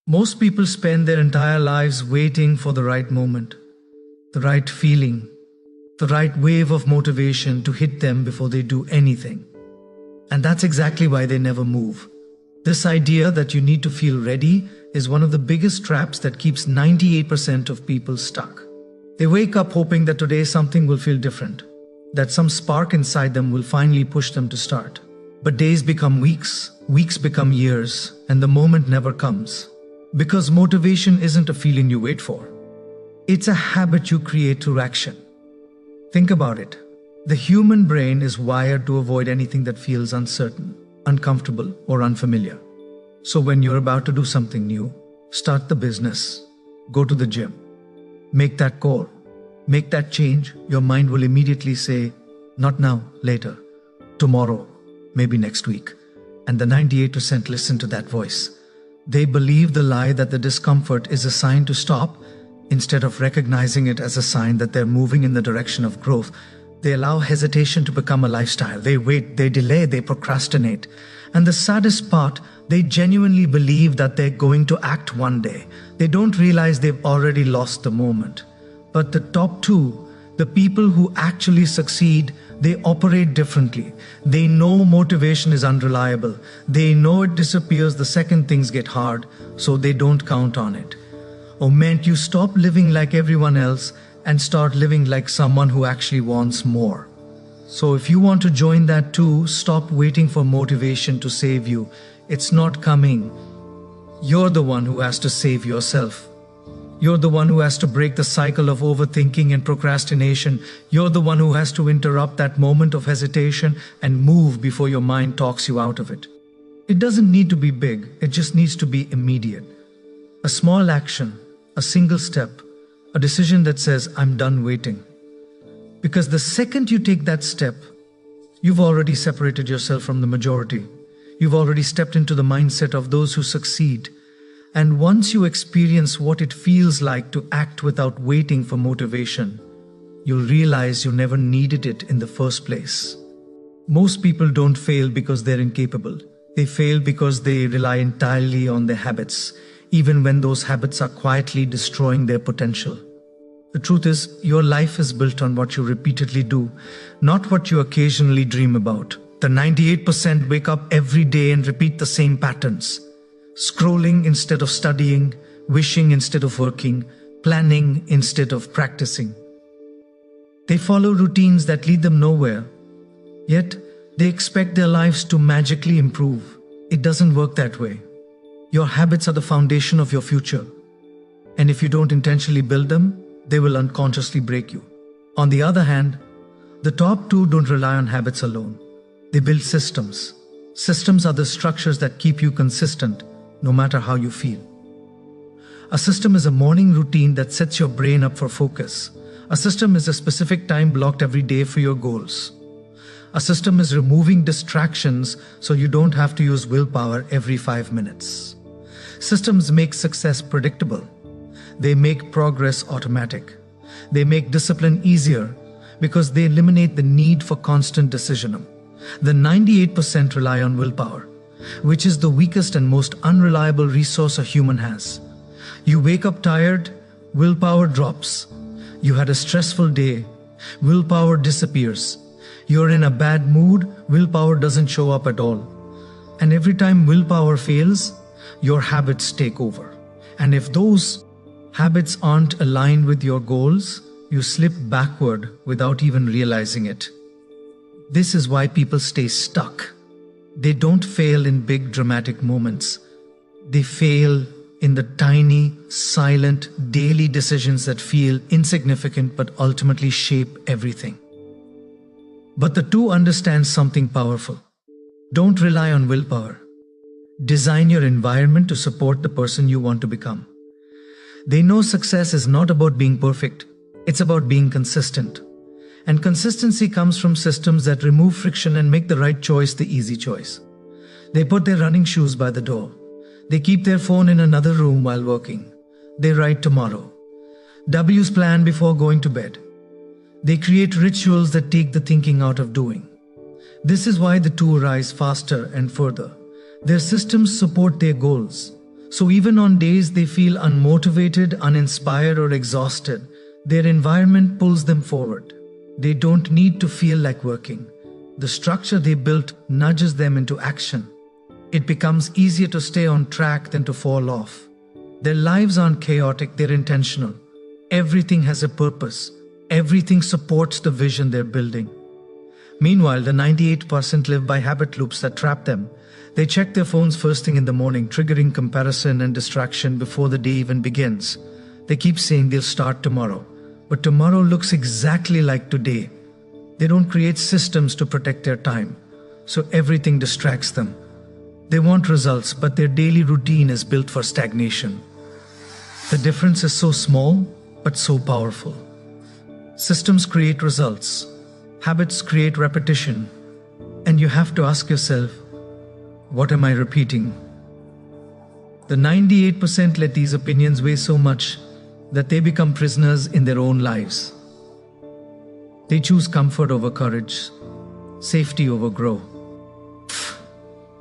Most people spend their entire lives waiting for the right moment, the right feeling, the right wave of motivation to hit them before they do anything. And that's exactly why they never move. This idea that you need to feel ready is one of the biggest traps that keeps 98% of people stuck. They wake up hoping that today something will feel different, that some spark inside them will finally push them to start. But days become weeks, weeks become years, and the moment never comes. Because motivation isn't a feeling you wait for. It's a habit you create through action. Think about it. The human brain is wired to avoid anything that feels uncertain, uncomfortable, or unfamiliar. So when you're about to do something new, start the business, go to the gym, make that call, make that change, your mind will immediately say, not now, later, tomorrow, maybe next week. And the 98% listen to that voice. They believe the lie that the discomfort is a sign to stop. Instead of recognizing it as a sign that they're moving in the direction of growth, they allow hesitation to become a lifestyle. They wait, they delay, they procrastinate. And the saddest part, they genuinely believe that they're going to act one day. They don't realize they've already lost the moment. But the top two, the people who actually succeed, they operate differently. They know motivation is unreliable. They know it disappears the second things get hard, so they don't count on it. Or meant you stop living like everyone else and start living like someone who actually wants more. So if you want to join that too, stop waiting for motivation to save you. It's not coming. You're the one who has to save yourself. You're the one who has to break the cycle of overthinking and procrastination. You're the one who has to interrupt that moment of hesitation and move before your mind talks you out of it. It doesn't need to be big, it just needs to be immediate. A small action, a single step, a decision that says, I'm done waiting. Because the second you take that step, you've already separated yourself from the majority. You've already stepped into the mindset of those who succeed. And once you experience what it feels like to act without waiting for motivation, you'll realize you never needed it in the first place. Most people don't fail because they're incapable. They fail because they rely entirely on their habits, even when those habits are quietly destroying their potential. The truth is, your life is built on what you repeatedly do, not what you occasionally dream about. The 98% wake up every day and repeat the same patterns. Scrolling instead of studying, wishing instead of working, planning instead of practicing. They follow routines that lead them nowhere, yet they expect their lives to magically improve. It doesn't work that way. Your habits are the foundation of your future, and if you don't intentionally build them, they will unconsciously break you. On the other hand, the top two don't rely on habits alone. They build systems. Systems are the structures that keep you consistent, no matter how you feel. A system is a morning routine that sets your brain up for focus. A system is a specific time blocked every day for your goals. A system is removing distractions so you don't have to use willpower every 5 minutes. Systems make success predictable. They make progress automatic. They make discipline easier because they eliminate the need for constant decision. The 98% rely on willpower, which is the weakest and most unreliable resource a human has. You wake up tired, willpower drops. You had a stressful day, willpower disappears. You're in a bad mood, willpower doesn't show up at all. And every time willpower fails, your habits take over. And if those habits aren't aligned with your goals, you slip backward without even realizing it. This is why people stay stuck. They don't fail in big dramatic moments. They fail in the tiny, silent, daily decisions that feel insignificant but ultimately shape everything. But the two understand something powerful. Don't rely on willpower. Design your environment to support the person you want to become. They know success is not about being perfect. It's about being consistent. And consistency comes from systems that remove friction and make the right choice the easy choice. They put their running shoes by the door. They keep their phone in another room while working. They write tomorrow. W's plan before going to bed. They create rituals that take the thinking out of doing. This is why the two rise faster and further. Their systems support their goals. So even on days they feel unmotivated, uninspired, or exhausted, their environment pulls them forward. They don't need to feel like working. The structure they built nudges them into action. It becomes easier to stay on track than to fall off. Their lives aren't chaotic, they're intentional. Everything has a purpose. Everything supports the vision they're building. Meanwhile, the 98% live by habit loops that trap them. They check their phones first thing in the morning, triggering comparison and distraction before the day even begins. They keep saying they'll start tomorrow, but tomorrow looks exactly like today. They don't create systems to protect their time, so everything distracts them. They want results, but their daily routine is built for stagnation. The difference is so small, but so powerful. Systems create results. Habits create repetition. And you have to ask yourself, what am I repeating? The 98% let these opinions weigh so much that they become prisoners in their own lives. They choose comfort over courage, safety over grow.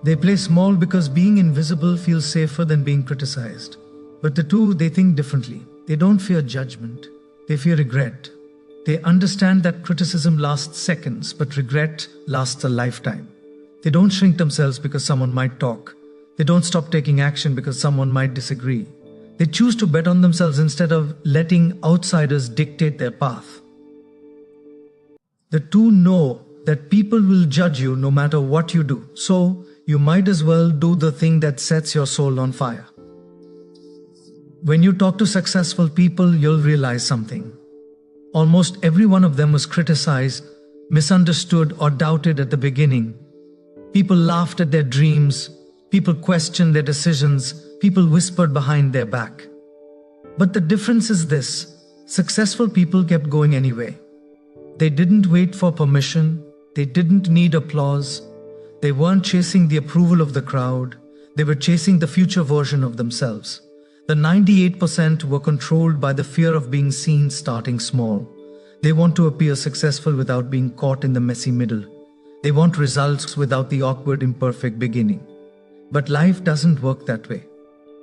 They play small because being invisible feels safer than being criticized. But the two, they think differently. They don't fear judgment. They fear regret. They understand that criticism lasts seconds, but regret lasts a lifetime. They don't shrink themselves because someone might talk. They don't stop taking action because someone might disagree. They choose to bet on themselves instead of letting outsiders dictate their path. The two know that people will judge you no matter what you do, so you might as well do the thing that sets your soul on fire. When you talk to successful people, you'll realize something. Almost every one of them was criticized, misunderstood, or doubted at the beginning. People laughed at their dreams, people questioned their decisions, people whispered behind their back. But the difference is this: successful people kept going anyway. They didn't wait for permission, they didn't need applause, they weren't chasing the approval of the crowd, they were chasing the future version of themselves. The 98% were controlled by the fear of being seen starting small. They want to appear successful without being caught in the messy middle. They want results without the awkward, imperfect beginning. But life doesn't work that way.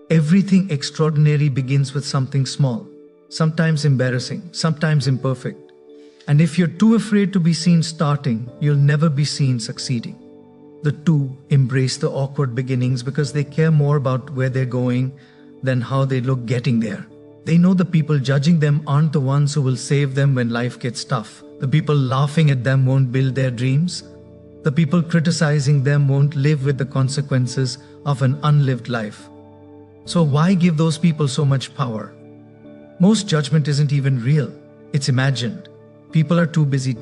Everything extraordinary begins with something small, sometimes embarrassing, sometimes imperfect. And if you're too afraid to be seen starting, you'll never be seen succeeding. The two embrace the awkward beginnings because they care more about where they're going than how they look getting there. They know the people judging them aren't the ones who will save them when life gets tough. The people laughing at them won't build their dreams. The people criticizing them won't live with the consequences of an unlived life. So why give those people so much power? Most judgment isn't even real. It's imagined. People are too busy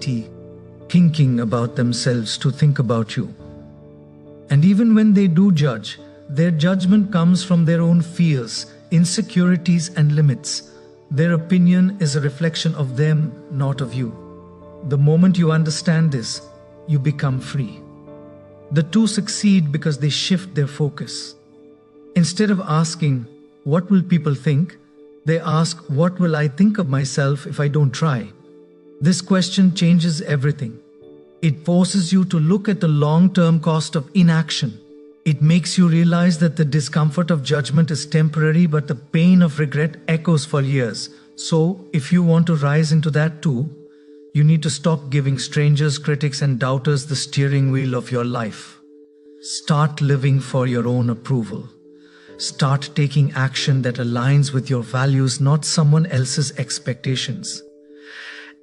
thinking about themselves to think about you. And even when they do judge, their judgment comes from their own fears, insecurities, and limits. Their opinion is a reflection of them, not of you. The moment you understand this, you become free. The two succeed because they shift their focus. Instead of asking, "What will people think?" they ask, "What will I think of myself if I don't try?" This question changes everything. It forces you to look at the long-term cost of inaction. It makes you realize that the discomfort of judgment is temporary, but the pain of regret echoes for years. So, if you want to rise into that too, you need to stop giving strangers, critics, and doubters the steering wheel of your life. Start living for your own approval. Start taking action that aligns with your values, not someone else's expectations.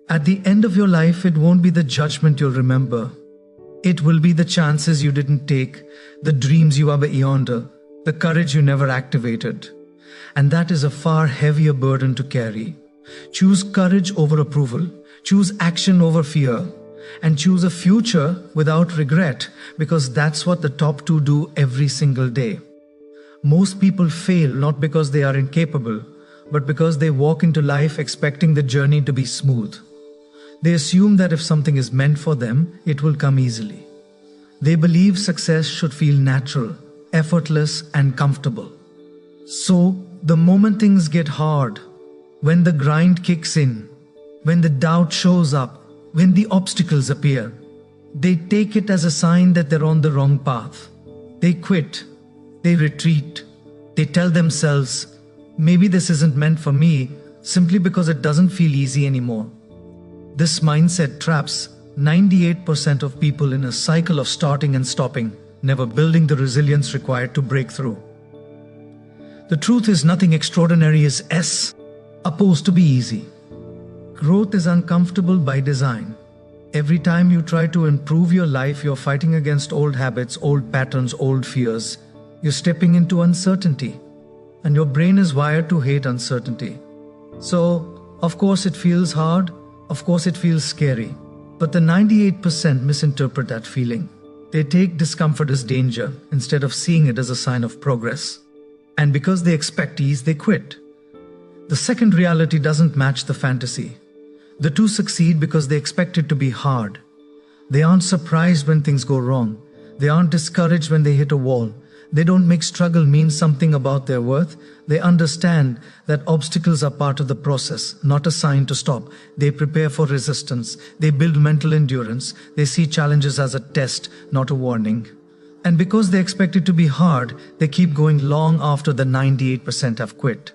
At the end of your life, it won't be the judgment you'll remember. It will be the chances you didn't take, the dreams you are beyond, the courage you never activated. And that is a far heavier burden to carry. Choose courage over approval. Choose action over fear. And choose a future without regret, because that's what the top two do every single day. Most people fail not because they are incapable, but because they walk into life expecting the journey to be smooth. They assume that if something is meant for them, it will come easily. They believe success should feel natural, effortless, and comfortable. So, the moment things get hard, when the grind kicks in, when the doubt shows up, when the obstacles appear, they take it as a sign that they're on the wrong path. They quit, they retreat, They tell themselves, maybe this isn't meant for me, simply because it doesn't feel easy anymore. This mindset traps 98% of people in a cycle of starting and stopping, never building the resilience required to break through. The truth is, nothing extraordinary is supposed to be easy. Growth is uncomfortable by design. Every time you try to improve your life, you're fighting against old habits, old patterns, old fears. You're stepping into uncertainty, and your brain is wired to hate uncertainty. So, of course it feels hard, of course it feels scary. But the 98% misinterpret that feeling. They take discomfort as danger instead of seeing it as a sign of progress. And because they expect ease, they quit. The second reality doesn't match the fantasy. The two succeed because they expect it to be hard. They aren't surprised when things go wrong. They aren't discouraged when they hit a wall. They don't make struggle mean something about their worth. They understand that obstacles are part of the process, not a sign to stop. They prepare for resistance. They build mental endurance. They see challenges as a test, not a warning. And because they expect it to be hard, they keep going long after the 98% have quit.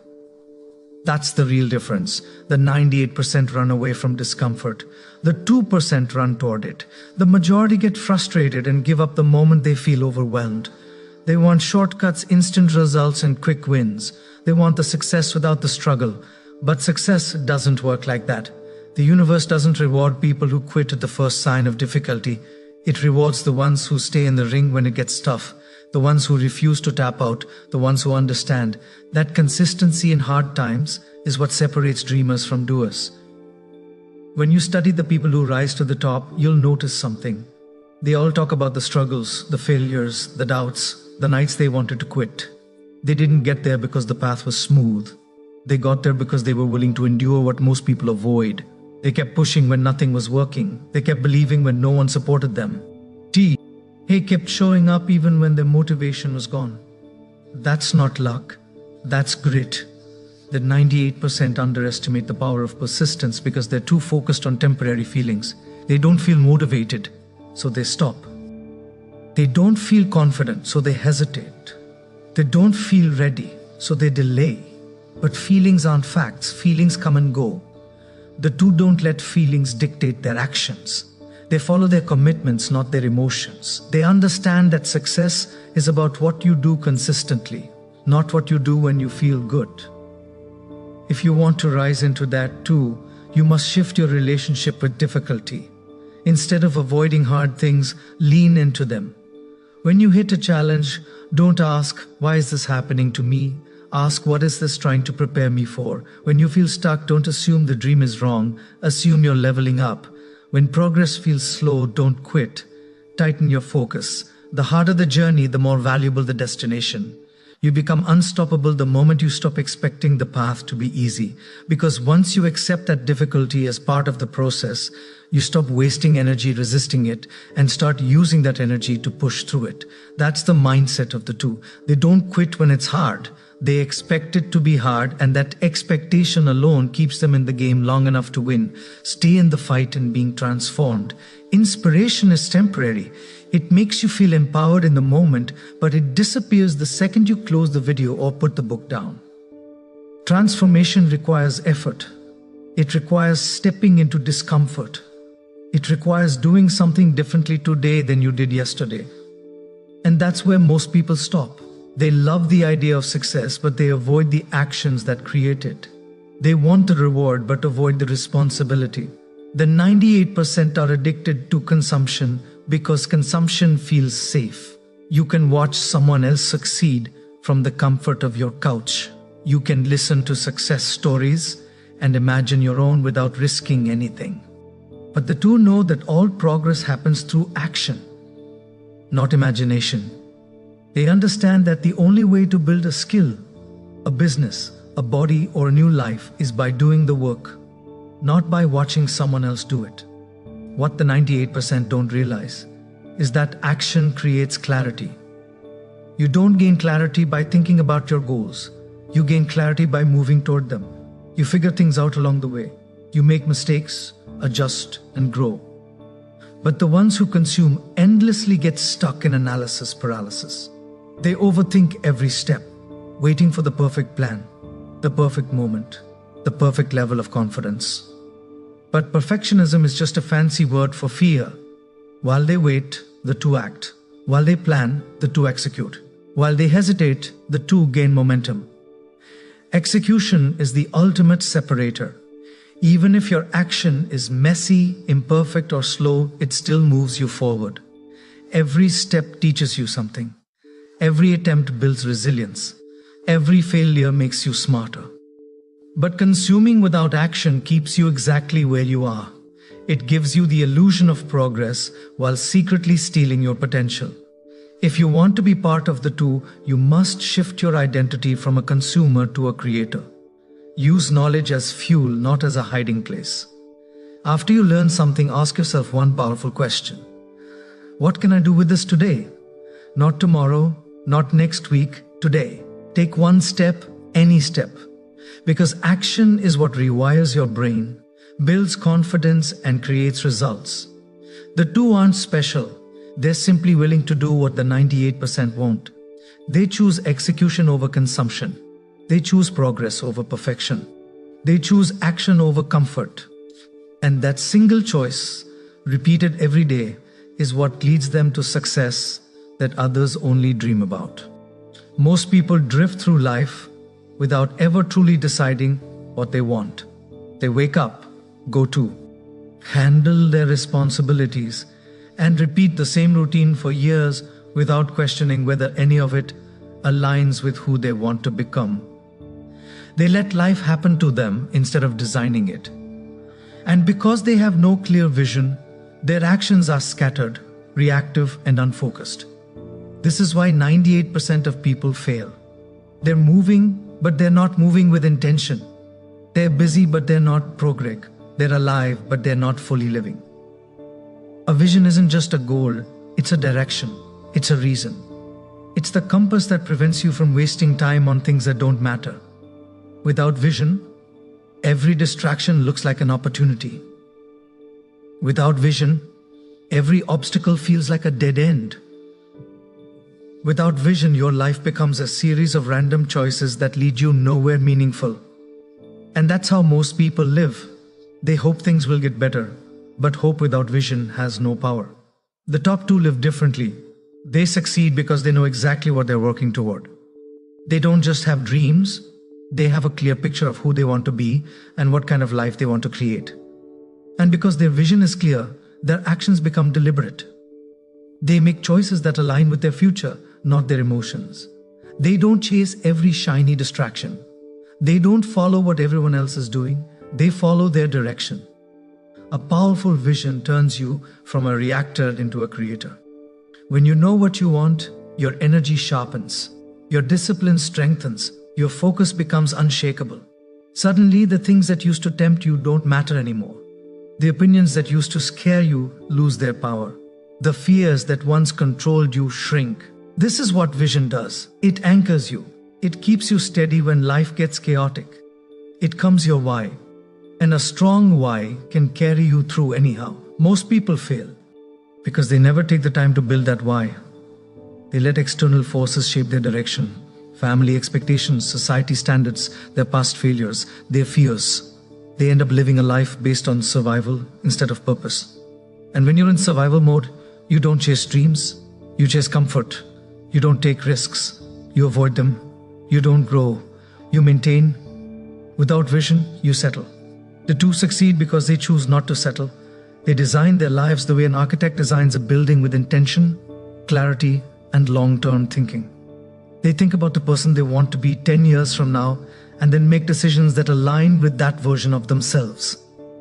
That's the real difference. The 98% run away from discomfort. The 2% run toward it. The majority get frustrated and give up the moment they feel overwhelmed. They want shortcuts, instant results, and quick wins. They want the success without the struggle. But success doesn't work like that. The universe doesn't reward people who quit at the first sign of difficulty. It rewards the ones who stay in the ring when it gets tough. The ones who refuse to tap out. The ones who understand that consistency in hard times is what separates dreamers from doers. When you study the people who rise to the top, you'll notice something. They all talk about the struggles, the failures, the doubts, the nights they wanted to quit. They didn't get there because the path was smooth. They got there because they were willing to endure what most people avoid. They kept pushing when nothing was working. They kept believing when no one supported them. They kept showing up even when their motivation was gone. That's not luck. That's grit. The 98% underestimate the power of persistence because they're too focused on temporary feelings. They don't feel motivated, so they stop. They don't feel confident, so they hesitate. They don't feel ready, so they delay. But feelings aren't facts. Feelings come and go. The two don't let feelings dictate their actions. They follow their commitments, not their emotions. They understand that success is about what you do consistently, not what you do when you feel good. If you want to rise into that too, you must shift your relationship with difficulty. Instead of avoiding hard things, lean into them. When you hit a challenge, don't ask, why is this happening to me? Ask, what is this trying to prepare me for? When you feel stuck, don't assume the dream is wrong. Assume you're leveling up. When progress feels slow, don't quit. Tighten your focus. The harder the journey, the more valuable the destination. You become unstoppable the moment you stop expecting the path to be easy. Because once you accept that difficulty as part of the process, you stop wasting energy resisting it and start using that energy to push through it. That's the mindset of the two. They don't quit when it's hard. They expect it to be hard, and that expectation alone keeps them in the game long enough to win. Stay in the fight and being transformed. Inspiration is temporary. It makes you feel empowered in the moment, but it disappears the second you close the video or put the book down. Transformation requires effort. It requires stepping into discomfort. It requires doing something differently today than you did yesterday. And that's where most people stop. They love the idea of success, but they avoid the actions that create it. They want the reward, but avoid the responsibility. The 98% are addicted to consumption because consumption feels safe. You can watch someone else succeed from the comfort of your couch. You can listen to success stories and imagine your own without risking anything. But the two know that all progress happens through action, not imagination. They understand that the only way to build a skill, a business, a body, or a new life is by doing the work, not by watching someone else do it. What the 98% don't realize is that action creates clarity. You don't gain clarity by thinking about your goals. You gain clarity by moving toward them. You figure things out along the way. You make mistakes, adjust, and grow. But the ones who consume endlessly get stuck in analysis paralysis. They overthink every step. waiting for the perfect plan, the perfect moment, the perfect level of confidence. But perfectionism is just a fancy word for fear. While they wait, the two act. While they plan, the two execute. While they hesitate, the two gain momentum. Execution is the ultimate separator. Even if your action is messy, imperfect, or slow, it still moves you forward. Every step teaches you something. Every attempt builds resilience. Every failure makes you smarter. But consuming without action keeps you exactly where you are. It gives you the illusion of progress while secretly stealing your potential. If you want to be part of the two, you must shift your identity from a consumer to a creator. Use knowledge as fuel, not as a hiding place. After you learn something, ask yourself one powerful question. What can I do with this today? Not tomorrow, not next week, today. Take one step, any step. Because action is what rewires your brain, builds confidence, and creates results. The two aren't special. They're simply willing to do what the 98% won't. They choose execution over consumption. They choose progress over perfection. They choose action over comfort. And that single choice, repeated every day, is what leads them to success that others only dream about. Most people drift through life without ever truly deciding what they want. They wake up, go to, handle their responsibilities, and repeat the same routine for years without questioning whether any of it aligns with who they want to become. They let life happen to them instead of designing it. And because they have no clear vision, their actions are scattered, reactive, and unfocused. This is why 98% of people fail. They're moving, but they're not moving with intention. They're busy, but they're not progreg. They're alive, but they're not fully living. A vision isn't just a goal, it's a direction, it's a reason. It's the compass that prevents you from wasting time on things that don't matter. Without vision, every distraction looks like an opportunity. Without vision, every obstacle feels like a dead end. Without vision, your life becomes a series of random choices that lead you nowhere meaningful. And that's how most people live. They hope things will get better, but hope without vision has no power. The top two live differently. They succeed because they know exactly what they're working toward. They don't just have dreams, they have a clear picture of who they want to be and what kind of life they want to create. And because their vision is clear, their actions become deliberate. They make choices that align with their future, not their emotions. They don't chase every shiny distraction. They don't follow what everyone else is doing. They follow their direction. A powerful vision turns you from a reactor into a creator. When you know what you want, your energy sharpens, your discipline strengthens, your focus becomes unshakable. Suddenly, the things that used to tempt you don't matter anymore. The opinions that used to scare you lose their power. The fears that once controlled you shrink. This is what vision does. It anchors you. It keeps you steady when life gets chaotic. It becomes your why. And a strong why can carry you through anyhow. Most people fail because they never take the time to build that why. They let external forces shape their direction. Family expectations, society standards, their past failures, their fears. They end up living a life based on survival instead of purpose. And when you're in survival mode, you don't chase dreams, you chase comfort. You don't take risks, you avoid them. You don't grow, you maintain. Without vision, you settle. The two succeed because they choose not to settle. They design their lives the way an architect designs a building, with intention, clarity, and long-term thinking. They think about the person they want to be 10 years from now and then make decisions that align with that version of themselves.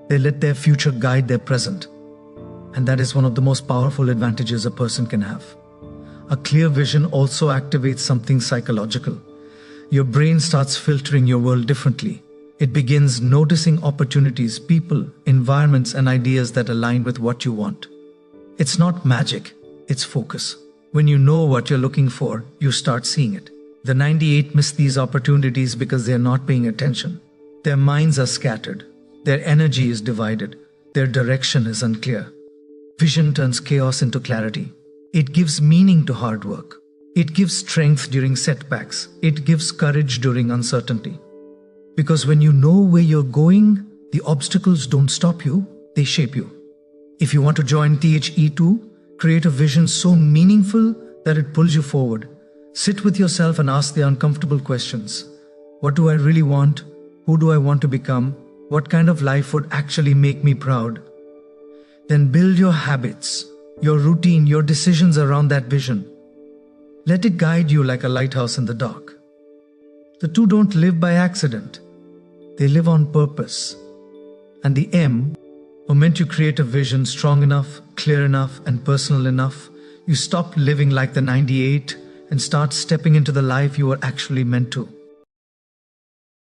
They let their future guide their present. And that is one of the most powerful advantages a person can have. A clear vision also activates something psychological. Your brain starts filtering your world differently. It begins noticing opportunities, people, environments, and ideas that align with what you want. It's not magic, it's focus. When you know what you're looking for, you start seeing it. The 98 miss these opportunities because they're not paying attention. Their minds are scattered. Their energy is divided. Their direction is unclear. Vision turns chaos into clarity. It gives meaning to hard work. It gives strength during setbacks. It gives courage during uncertainty. Because when you know where you're going, the obstacles don't stop you, they shape you. If you want to join THE2, create a vision so meaningful that it pulls you forward. Sit with yourself and ask the uncomfortable questions. What do I really want? Who do I want to become? What kind of life would actually make me proud? Then build your habits, your routine, your decisions around that vision. Let it guide you like a lighthouse in the dark. The two don't live by accident. They live on purpose. And the M, moment you create a vision strong enough, clear enough, and personal enough, you stop living like the 98 and start stepping into the life you were actually meant to.